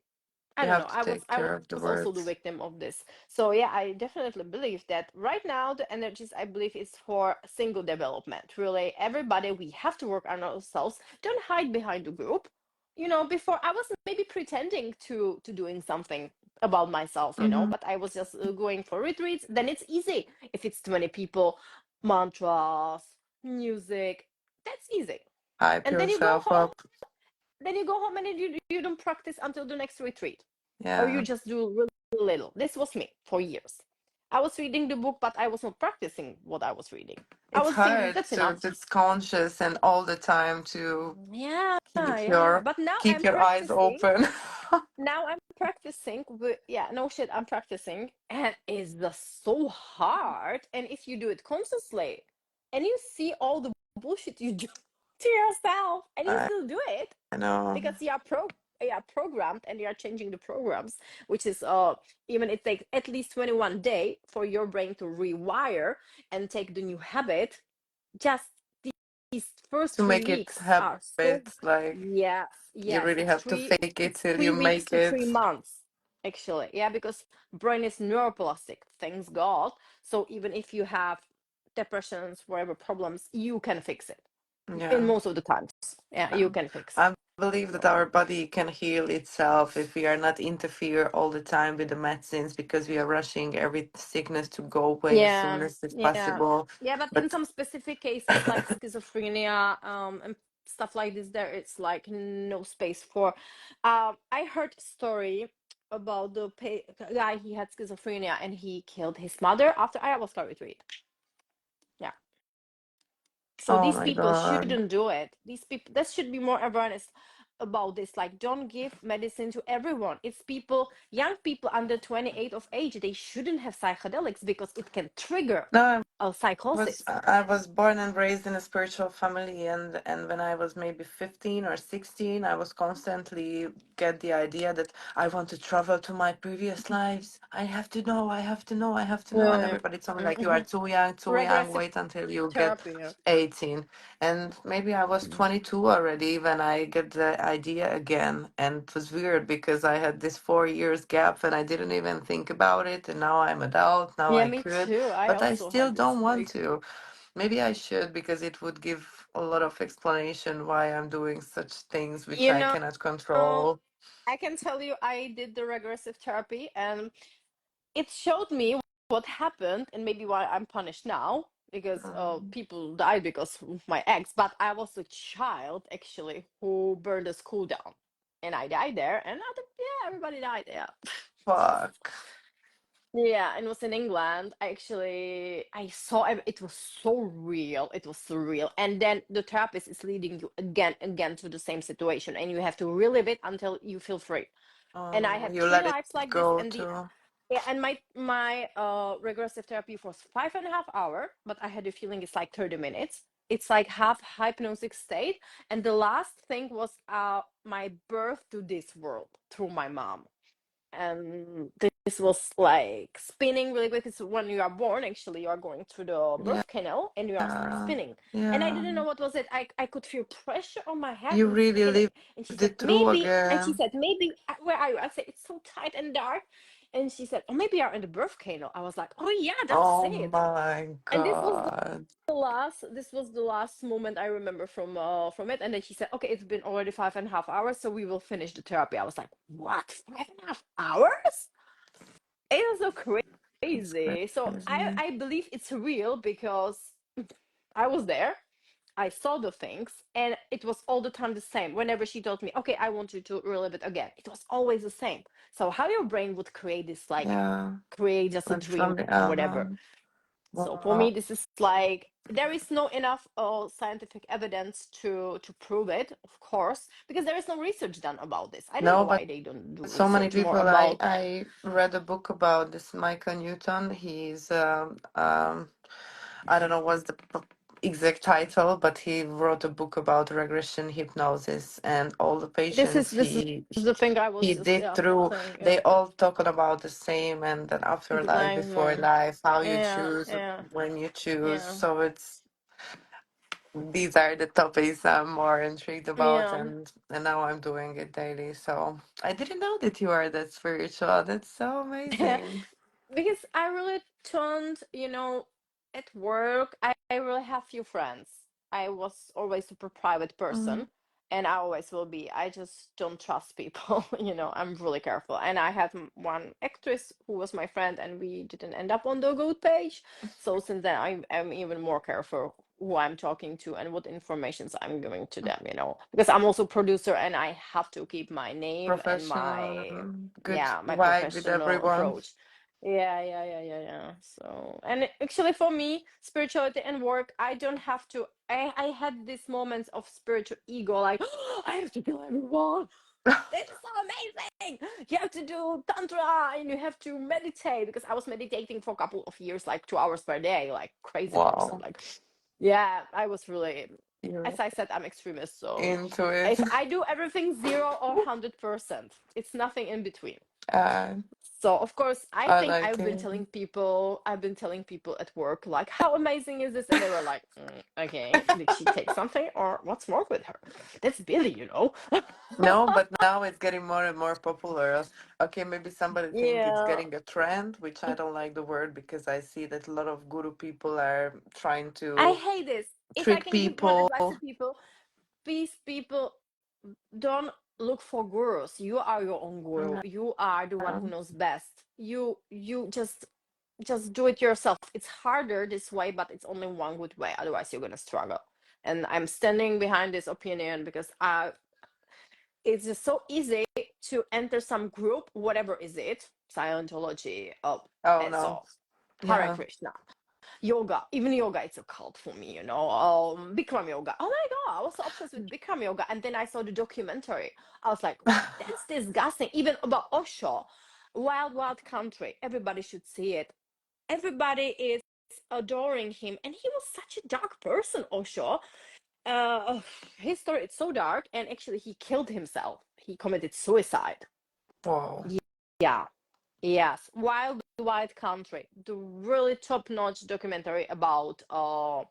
I You don't have know. to take I care of the was also the words. victim of this. So yeah, I definitely believe that right now the energies I believe is for single development. Really, everybody we have to work on ourselves. Don't hide behind the group. You know, before I was maybe pretending to doing something about myself, you know, Hmm. but I was just going for retreats. Then it's easy if it's 20 people, mantras, music. That's easy. Hype And then you go yourself home up. and you don't practice until the next retreat, or you Yeah. just do really little. This was me for years. I was reading the book, but I was not practicing what I was reading. I It's was thinking hard that's to enough. it's conscious and all the time to Yeah, keep yeah. your But now keep I'm your eyes practicing. open. Now I'm practicing with, yeah, no shit, I'm practicing, and it's just so hard. And if you do it consciously, and you see all the bullshit you do to yourself, and you I still do it, know. because you are programmed and you are changing the programs, which is even it takes at least 21 day for your brain to rewire and take the new habit. Just these first To three make it weeks are so, habits, like yes, you yes, really have to fake it it's till you 3 weeks make to it. 3 months, actually. Yeah, because brain is neuroplastic, thanks god. So even if you have depressions, whatever problems, you can fix it in Yeah. most of the times. Yeah, you can fix it. I believe that So our body can heal itself if we are not interfere all the time with the medicines because we are rushing every sickness to go away as soon yeah, as it's yeah, possible. yeah. But in But some specific cases, like schizophrenia, and stuff like this, there it's like no space for. I heard a story about the guy. He had schizophrenia and he killed his mother after ayahuasca retreat. Yeah. So oh these my people God. shouldn't do it. These people, there should be more awareness about this. Like, don't give medicine to everyone. It's people, young people under 28 of age, they shouldn't have psychedelics because it can trigger No, a psychosis. I was born and raised in a spiritual family, and when I was maybe 15 or 16, I was constantly get the idea that I want to travel to my previous lives. I have to know, I have to know, I have to know. And Yeah. everybody told me like, you are Mhm. too young, Regressive wait until you get therapy. Yeah. 18. And maybe I was 22 already when I get the idea again. And it was weird because I had this 4 years gap and I didn't even think about it. And now I'm adult, now Yeah, I me could, too. I but I also still had this don't want break. to. Maybe I should because it would give a lot of explanation why I'm doing such things which You I know, cannot control. I can tell you, I did the regressive therapy and it showed me what happened and maybe why I'm punished now, because Mm, people died because of my ex. But I was a child actually who burned the school down, and I died there, and yeah, everybody died. Yeah. fuck. Yeah, and it was in England. I saw it was so real. It was surreal. And then the therapist is leading you again to the same situation, and you have to relive it until you feel free. Oh And I no, have you three let it lives like this, go and the too. yeah, and my regressive therapy was 5.5 hours, but I had a feeling it's like 30 minutes. It's like half hypnotic state, and the last thing was my birth to this world through my mom. And this was like spinning really quick. It's when you are born, actually you are going through the Yeah, birth canal and you are start spinning, and I yeah. didn't know what was it. I could feel pressure on my head You and really spinning, lived and she said it through maybe, again. where are you? I said it's so tight and dark, and she said, oh, maybe you're in the birth canal. I was like, oh yeah, that's Oh it. my And God. this was the last moment I remember from it. And then she said, okay, it's been already 5.5 hours, so we will finish the therapy. I was like, what, 5.5 hours? It was so That's crazy. So crazy. I believe it's real because I was there. I saw the things, and it was all the time the same. Whenever she told me, okay, I want you to relive it again, it was always the same. So how your brain would create this, like, Yeah, create just a but dream, from the whatever. So for me, wow. this is like, there is no enough scientific evidence to prove it, of course, because there is no research done about this. I don't know No, but why they don't do so many research more people. I about. I read a book about this Michael Newton. He's I don't know what's the exact title, but he wrote a book about regression hypnosis, and all the patients This is the thing I was he just, did yeah, through, saying. Yeah, they all talking about the same, and then after life, before exactly. life, how you Yeah, choose, yeah, when you choose. yeah. So it's these are the topics I'm more intrigued about, Yeah. and now I'm doing it daily. So I didn't know that you are that spiritual. That's so amazing. Because I really don't, at work, I really have few friends. I was always super private Mm, person, and I always will be. I just don't trust people, I'm really careful. And I had one actress who was my friend, and we didn't end up on the good page. So since then, I'm even more careful who I'm talking to and what informations I'm giving to them, because I'm also producer and I have to keep my name and professional my, and good yeah, my vibe with professional everyone. approach. Yeah. So, and actually, for me, spirituality and work, I don't have to. I had these moments of spiritual ego, like, I have to kill everyone. This is so amazing. You have to do tantra and you have to meditate, because I was meditating for a couple of years, like 2 hours per day, like crazy person. Wow, Like, yeah, I was really, you're as I said, I'm extremist. So into it. if I do everything 0 or 100%, it's nothing in between. Uh, So of course, I I think like it. I've been telling people at work, like, how amazing is this? And they were like, okay, did she take something or what's wrong with her? That's Billy. No, but now it's getting more and more popular. Okay, maybe somebody think it's Yeah, getting a trend, which I don't like the word because I see that a lot of guru people are trying I to hate this. If I trick can give one people. advice to people, please, people, don't look for gurus. You are your own guru. Yeah. You are the one who knows best. You just do it yourself. It's harder this way, but it's only one good way. Otherwise, you're gonna struggle. And I'm standing behind this opinion because it's just so easy to enter some group, whatever is it, Scientology, Oh and no. so Hare Yeah. Krishna, yoga, even yoga, it's a cult for me, Bikram yoga. Oh my god, I was so obsessed with Bikram yoga, and then I saw the documentary. I was like, that's disgusting. Even about Osho, Wild Wild Country, everybody should see it. Everybody is adoring him, and he was such a dark person, Osho. uh his story, it's so dark, and actually he killed himself. He committed suicide. Wow. Yeah. Yes, Wild Wild Country, the really top-notch documentary about Osho.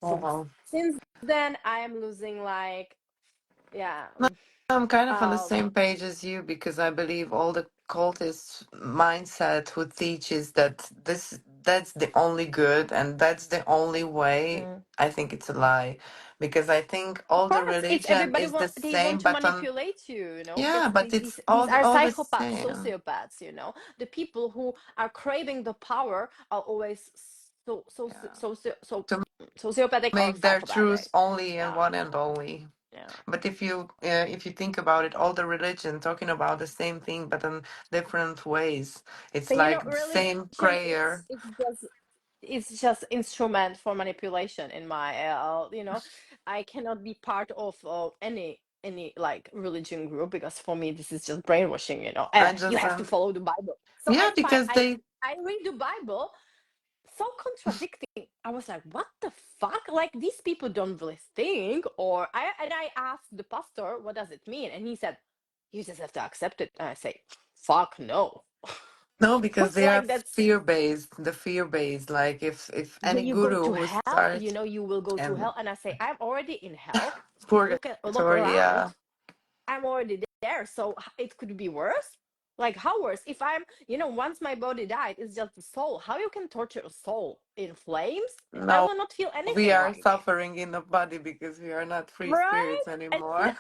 So Wow. since then I am losing, like, yeah, No, I'm kind of on the um same page as you because I believe all the cultist mindset who teaches that that's the only good and that's the only way. mm. I think it's a lie because I think Of all the course, it's religion everybody is the want they want same, to but on manipulate you, yeah, because but these it's these, these are all the psychopaths, same. sociopaths, the people who are craving the power are always Yeah, so to sociopathic or make their psychopathic. truth only and Yeah. one and only. Yeah. But if you think about it, all the religion talking about the same thing, but in different ways. It's But like the religion, same prayer. it's just instrument for manipulation in my I cannot be part of any like religion group, because for me this is just brainwashing, I you just have to follow the Bible. So yeah, because they I read the Bible, so contradicting. I was like, what the fuck? Like, these people don't really think. Or I asked the pastor, what does it mean? And he said, you just have to accept it. And I say, fuck no. no, because It's they are like, that's, fear based. The fear based, like if yeah, any you go guru to who hell, starts you will go to and hell. And I say, I'm already in hell. Look purgatory, yeah. around. I'm already there. So it could be worse. Like, how worse? If I'm, once my body died, it's just the soul. How you can torture a soul in flames? I No, will not feel we anything are like. suffering in the body because we are not free Right? spirits And anymore.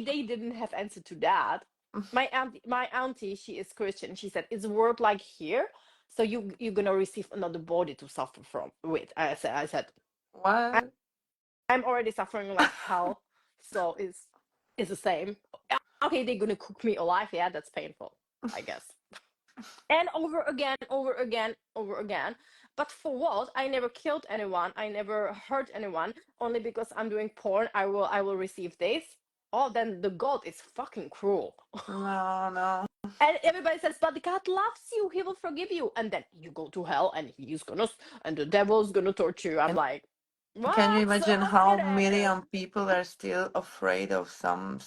they didn't have answer to that. My auntie, she is Christian. She said it's work like here, so you're gonna receive another body to suffer from with. I said What? I'm already suffering like hell, so it's the same. Okay, they're gonna cook me alive. Yeah, that's painful, I guess. And over again, over again, over again. But for what? I never killed anyone. I never hurt anyone. Only because I'm doing porn, I will receive this. Oh, then the God is fucking cruel. No, no. And everybody says, but God loves you. He will forgive you. And then you go to hell, and and the devil's gonna torture you. I'm And like, can you what? So imagine over how there. million people are still afraid of some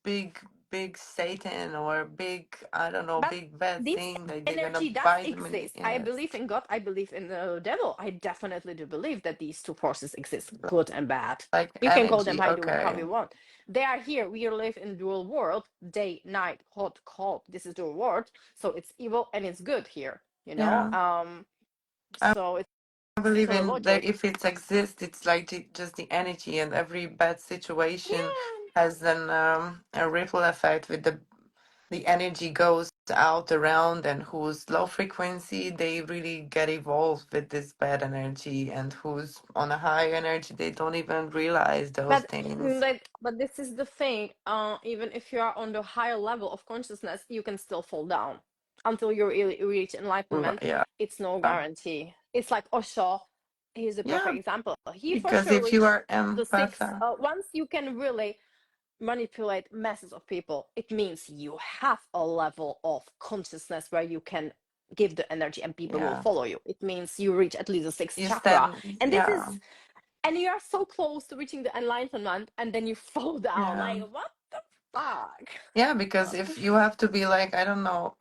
big big Satan or big, I don't know, But big bad this thing that they're gonna energy does buy the money. exist. I Yes, believe in God, I believe in the devil. I definitely do believe that these two forces exist, good and bad. like You can call them energy. how Okay. you want. They are here. We live in dual world, day, night, hot, cold. This is dual world. So it's evil and it's good here, you know? Yeah. So it's I believe totally in that logic. if it exists, it's like just the energy, and every bad situation Yeah. has then a ripple effect with the energy goes out around, and who's low frequency, they really get involved with this bad energy, and who's on a high energy, they don't even realize those But things. but this is the thing. Even if you are on the higher level of consciousness, you can still fall down until you really reach enlightenment. Yeah. It's no guarantee. It's like Osho. He's a Yeah, perfect example. He for because sure if you reached are the six. empath, Once you can really manipulate masses of people, it means you have a level of consciousness where you can give the energy and people will yeah, follow you. It means you reach at least the sixth you chakra, stand, and this yeah, is and you are so close to reaching the enlightenment and then you fall down yeah. like what the fuck. Yeah, because if you have to be like, I don't know,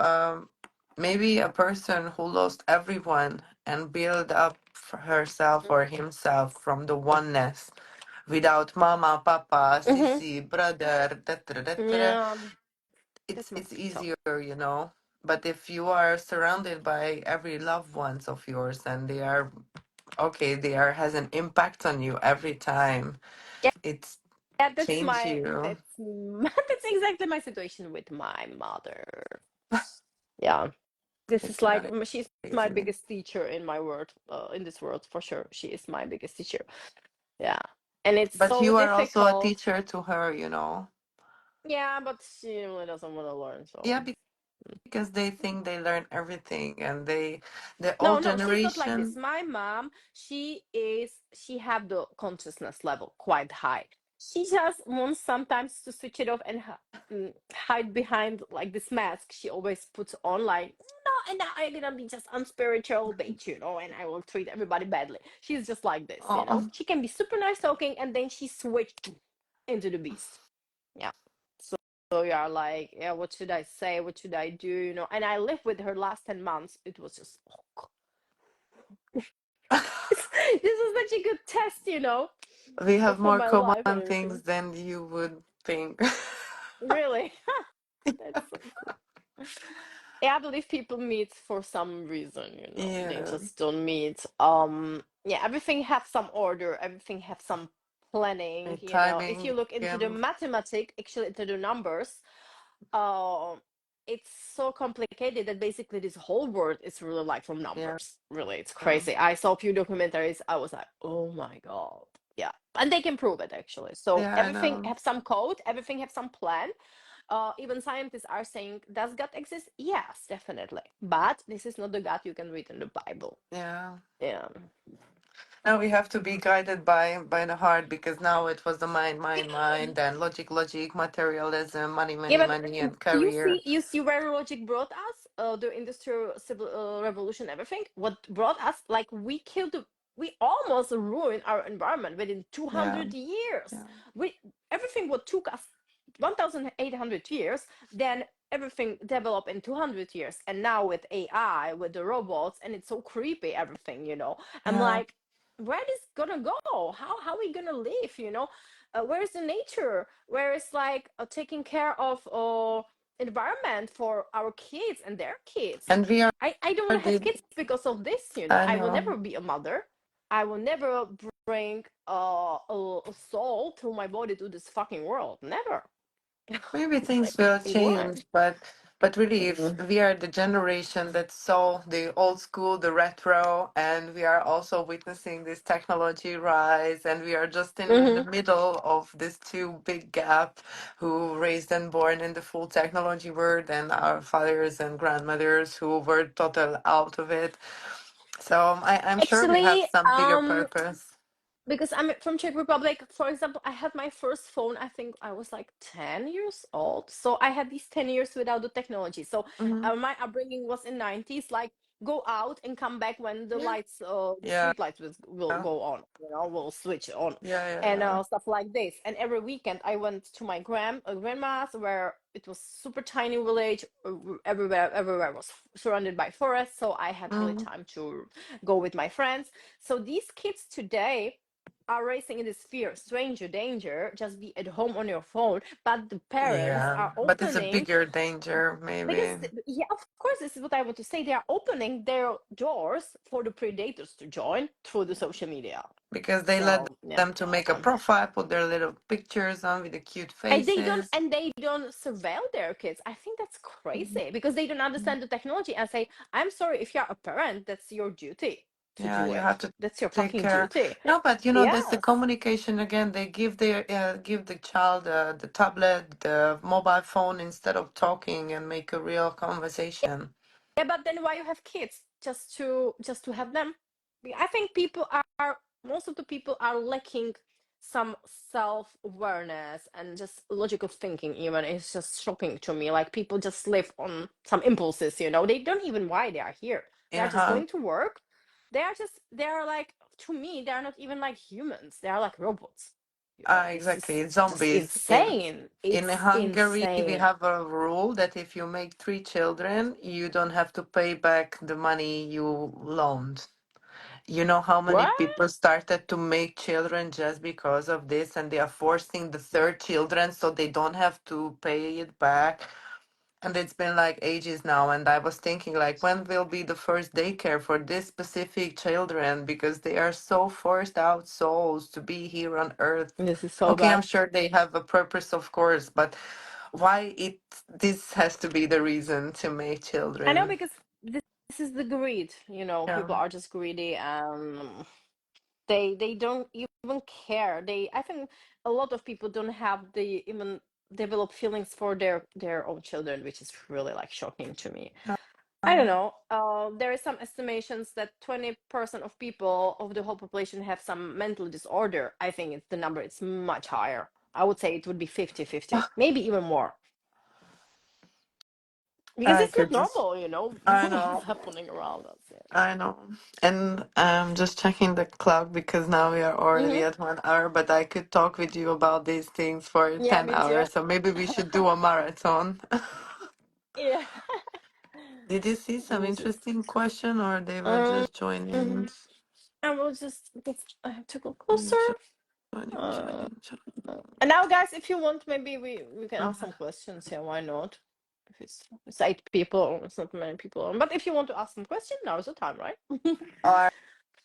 maybe a person who lost everyone and build up for herself or himself from the oneness without mama, papa, Mm-hmm. sissy, brother, da, da, da, da, da, Yeah, it's that must be tough. easier, you know. But if you are surrounded by every loved ones of yours and they are okay, they are has an impact on you every time, Yeah, it's yeah, that's change my you. that's that's exactly my situation with my mother. Yeah, this is It's like not she's my easy. biggest teacher in my world, in this world for sure. She is my biggest teacher. Yeah, and it's But so you are also a difficult. teacher to her, you know. Yeah, but she really doesn't want to learn. Yeah, So because they think they learn everything, and the no, old no, she's not like this. generation, My mom, she have the consciousness level quite high. She just wants sometimes to switch it off and hide behind like this mask she always puts on, like, no, and now I'm gonna be just unspiritual bitch, and I will treat everybody badly. She's just like this, oh, She can be super nice talking and then she switched into the beast. Yeah. So yeah, like, yeah, what should I say? What should I do? And I lived with her last 10 months. It was just, oh, God. This is such a good test, we have for more my life and common everything. things than you would think. Really? That's so cool. Yeah, I believe people meet for some reason. They Yeah, just don't meet. Yeah, everything have some order, everything have some planning, with If you timing look into the and mathematics, actually into the numbers, uh, it's so complicated that basically this whole world is really like from yeah, numbers. Really, it's crazy. I saw a few documentaries. I was like, oh my god, yeah, and they can prove it actually. So yeah, I everything know. have some code. Everything have some plan. Even scientists are saying, does God exist? Yes, definitely. But this is not the God you can read in the Bible. Yeah. Yeah. Now we have to be guided by the heart, because now it was the mind, mind, mind, and logic, logic, materialism, money, Yeah, money, but money, and you career. see, where logic brought us, the industrial civil revolution, everything. What brought us, like, we almost ruined our environment within Yeah, 200 years. yeah, We everything what took us 1,800 years, then everything developed in 200 years, and now with AI, with the robots, and it's so creepy. Everything, I'm yeah. like, where is gonna go? How we gonna live? Where's the nature, where is like taking care of environment for our kids and their kids. And we are I don't want to have did. kids because of this. I I will know. never be a mother. I will never bring a soul through my body to this fucking world, never. Maybe things Like, will why? change, but really, if Mm. we are the generation that saw the old school, the retro, and we are also witnessing this technology rise, and we are just in the Mm-hmm. middle of this two big gap, who raised and born in the full technology world, and our fathers and grandmothers who were total out of it. So I'm sure we have Actually, some bigger purpose. because I'm from Czech Republic, for example, I had my first phone, I think I was like 10 years old. So I had these 10 years without the technology. So Hmm. my upbringing was in 90s, like go out and come back when the Yeah. lights, the Yeah. street lights will go on, will switch on, Yeah. and Yeah. stuff like this. And every weekend I went to my grandma's, where it was super tiny village. Everywhere was surrounded by forest, so I had really Mm. time to go with my friends. So these kids today are racing in this fear, stranger danger, just be at home on your phone, but the parents Yeah. are But it's a opening, bigger danger, because maybe, yeah, of course, this is what I want to say, they are opening their doors for the predators to join through the social media. because they let So yeah. them to make a profile, put their little pictures on with the cute faces. And they don't surveil their kids. I think that's crazy, because they don't understand the technology and say, I'm sorry, if you're a parent, that's your duty to Yeah, do you it. have to That's your take fucking care. duty. No, but there's the Yes. communication again. They give the child the tablet, the mobile phone instead of talking and make a real conversation. Yeah, but then why you have kids? Just to have them? I think people are most of the people are lacking some self-awareness and just logical thinking. Even it's just shocking to me. Like, people just live on some impulses. They don't even why they are here. They are just Yeah, going to work. They are like, to me, they are not even like humans. They are like robots. This is exactly. just Zombies. insane. In It's Hungary, we insane. have a rule that if you make three children, you don't have to pay back the money you loaned. You know how many What? people started to make children just because of this, and they are forcing the third children so they don't have to pay it back. And it's been like ages now, and I was thinking like, when will be the first daycare for this specific children, because they are so forced out souls to be here on earth. This is so Okay, I'm bad. sure they have a purpose, of course, but why it this has to be the reason to make I know, children? because this is the greed. Yeah. People are just greedy, and they don't even care. I think a lot of people don't have the even develop feelings for their own children, which is really like shocking to me. I don't know. There is some estimations that 20% of people of the whole population have some mental disorder. I think the number is much higher. I would say it would be 50-50, maybe even more, because I it's not could just, normal, I what's know. happening around us. I know. And I'm just checking the clock because now we are already Hmm. at 1 hour, but I could talk with you about these things for Yeah, 10 me too. hours. So maybe we should do a marathon. Yeah. Did you see Let some me just. interesting question or they were Um. just joining? Mhm. I will just. I have to go Mm, closer. joining, Uh, joining, and now, guys, if you want, maybe we can ask joining. some questions here. Why not? If it's 8 people, or it's not many people. But if you want to ask some question, now is the time, right?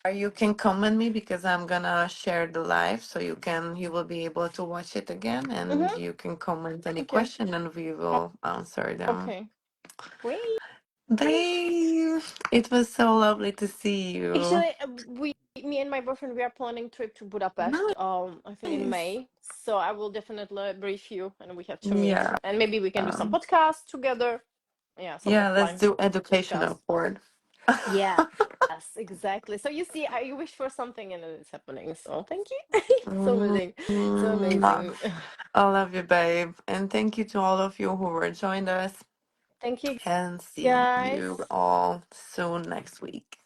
Or you can comment me because I'm gonna share the live so you will be able to watch it again and Mm-hmm. you can comment any Okay. question and we will answer them. Okay. Great. Dave, it was so lovely to see you. Actually, me and my boyfriend, we are planning trip to Budapest. I think in Nice. May. So I will definitely brief you, and we have to meet, Yeah. and maybe we can do some podcasts together. Yeah, some Yeah, let's offline do educational podcast. board. Yes, exactly. So you see, I wish for something and it's happening. So thank you. So amazing. So Mwah. amazing. I love you, babe. And thank you to all of you who were joined us. Thank you, And see guys. you all soon next week.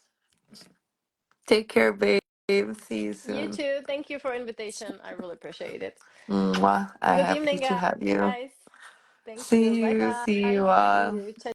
Take care, babe. See you You soon. too. Thank you for invitation. I really appreciate it. Mwah. I Good happy evening, to have you. guys. Thank you. See Bye you. See bye. you See all. you. Ciao.